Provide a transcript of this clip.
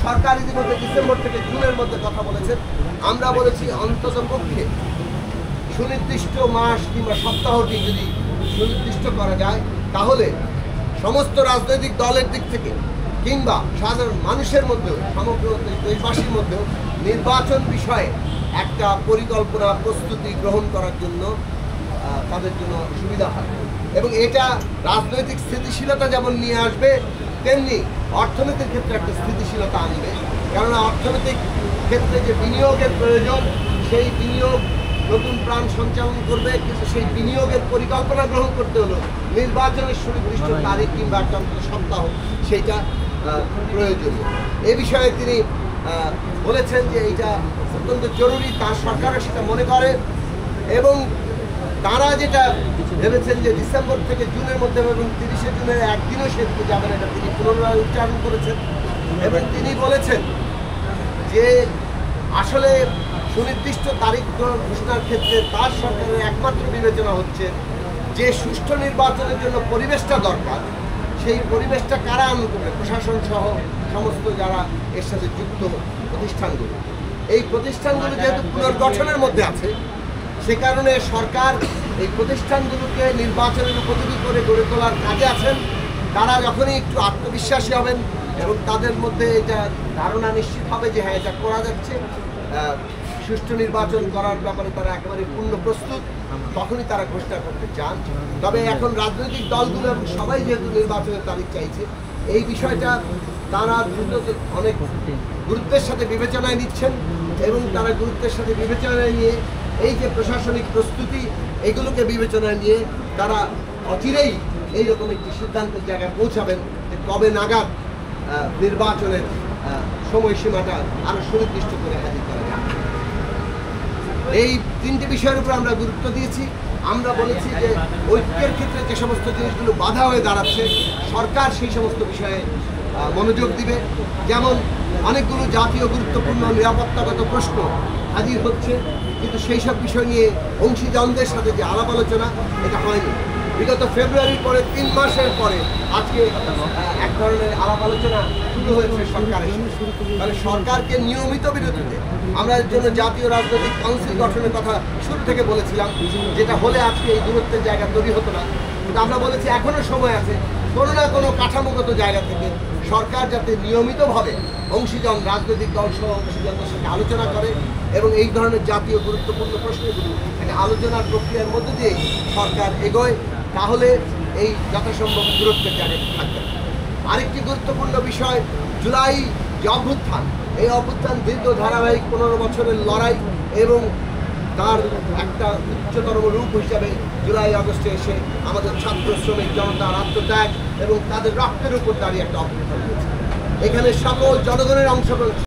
সরকার ইতিমধ্যে ডিসেম্বর থেকে জুনের মধ্যে কথা বলেছেন। আমরা বলেছি অন্ততপক্ষে সুনির্দিষ্ট মাস কিংবা সপ্তাহটি যদি সুনির্দিষ্ট করা যায়, তাহলে সমস্ত রাজনৈতিক দলের দিক থেকে কিংবা সাধারণ মানুষের মধ্যেও, সমগ্র দেশবাসীর মধ্যেও নির্বাচন বিষয়ে একটা পরিকল্পনা প্রস্তুতি গ্রহণ করার জন্য তাদের জন্য সুবিধা হয়। এবং এটা রাজনৈতিক স্থিতিশীলতা যেমন নিয়ে আসবে, তেমনি অর্থনীতির ক্ষেত্রে একটা স্থিতিশীলতা আনবে। কেননা অর্থনৈতিক ক্ষেত্রে যে বিনিয়োগের প্রয়োজন, সেই বিনিয়োগ নতুন প্রাণ সঞ্চালন করবে, কিন্তু সেই বিনিয়োগের পরিকল্পনা গ্রহণ করতে হলো নির্বাচনের সুনির্দিষ্ট তারিখ কিংবা একটা সপ্তাহ সেইটা প্রয়োজনীয়। এ বিষয়ে তিনি বলেছেন যে এইটা অত্যন্ত জরুরি, তার সরকারও সেটা মনে করে। এবং তারা যেটা ভেবেছেন যে ডিসেম্বর থেকে জুনের মধ্যে এবং 30শে জুনের একদিনও সেদিকে যাবেন, এটা তিনি পুনরায় উচ্চারণ করেছেন। এবং তিনি বলেছেন যে আসলে সুনির্দিষ্ট তারিখ ঘোষণার ক্ষেত্রে তার সরকারের একমাত্র বিবেচনা হচ্ছে যে সুষ্ঠু নির্বাচনের জন্য পরিবেশটা দরকার, সেই পরিবেশটা কারা আনন্দ করবে, প্রশাসন সহ সমস্ত যারা এর সাথে যুক্ত প্রতিষ্ঠানগুলো। এই প্রতিষ্ঠানগুলো যেহেতু পুনর্গঠনের মধ্যে আছে, সে কারণে সরকার এই প্রতিষ্ঠানগুলোকে নির্বাচনের উপযোগী করে গড়ে তোলার কাজে আছেন। তারা যখনই একটু আত্মবিশ্বাসী হবেন এবং তাদের মধ্যে এটা ধারণা নিশ্চিত হবে যে হ্যাঁ এটা করা যাচ্ছে, সুষ্ঠু নির্বাচন করার ব্যাপারে তারা একেবারে পূর্ণ প্রস্তুত, তখনই তারা ঘোষণা করতে চান। তবে এখন রাজনৈতিক দলগুলো এবং সবাই যেহেতু নির্বাচনের তারিখ চাইছে, এই বিষয়টা তারা দ্রুত অনেক গুরুত্বের সাথে বিবেচনায় নিচ্ছেন। এবং তারা গুরুত্বের সাথে বিবেচনায় নিয়ে এই যে প্রশাসনিক প্রস্তুতি, এগুলোকে বিবেচনায় নিয়ে তারা অচিরেই এইরকম একটি সিদ্ধান্তের জায়গায় পৌঁছাবেন যে কবে নাগাদ নির্বাচনের সময়সীমাটা আরও সুনির্দিষ্ট করে হাজির করা যায়। এই তিনটি বিষয়ের উপর আমরা গুরুত্ব দিয়েছি। আমরা বলেছি যে ঐক্যের ক্ষেত্রে যে সমস্ত জিনিসগুলো বাধা হয়ে দাঁড়াচ্ছে, সরকার সেই সমস্ত বিষয়ে মনোযোগ দিবে। যেমন অনেকগুলো জাতীয় গুরুত্বপূর্ণ নিরাপত্তাগত প্রশ্ন হাজির হচ্ছে, কিন্তু সেই সব বিষয় নিয়ে অংশীদারদের সাথে যে আলাপ আলোচনা, এটা হয়নি। বিগত ফেব্রুয়ারির পরে 3 মাসের পরে আজকে এক ধরনের আলাপ আলোচনা শুরু হয়েছে সরকারের। তাহলে সরকারকে নিয়মিত বিরতিতে আমরা এর জন্য জাতীয় রাজনৈতিক কাউন্সিল গঠনের কথা শুরু থেকে বলেছিলাম, যেটা হলে আজকে এই দূরত্বের জায়গা তৈরি হতো না। কিন্তু আমরা বলেছি এখনও সময় আছে, কোনো না কোনো কাঠামোগত জায়গা থেকে সরকার যাতে নিয়মিতভাবে অংশীজন রাজনৈতিক দল সহ অংশীজনদের সাথে আলোচনা করে এবং এই ধরনের জাতীয় গুরুত্বপূর্ণ প্রশ্নগুলো একটা আলোচনার প্রক্রিয়ার মধ্য দিয়ে সরকার এগোয়, তাহলে এই যথাসম্ভব দূরত্বের জায়গাটা থাকবে। আরেকটি গুরুত্বপূর্ণ বিষয়, জুলাই যে অভ্যুত্থান, এই অভ্যুত্থান দীর্ঘ ধারাবাহিক 15 বছরের লড়াই এবং তার একটা উচ্চতর রূপ হিসাবে জুলাই আগস্টে এসে আমাদের ছাত্র শ্রমিক জনতার আত্মত্যাগ এবং তাদের রক্তের উপর দাঁড়িয়ে একটা অভ্যুত্থান হয়েছে। এখানে সকল জনগণের অংশগ্রহণ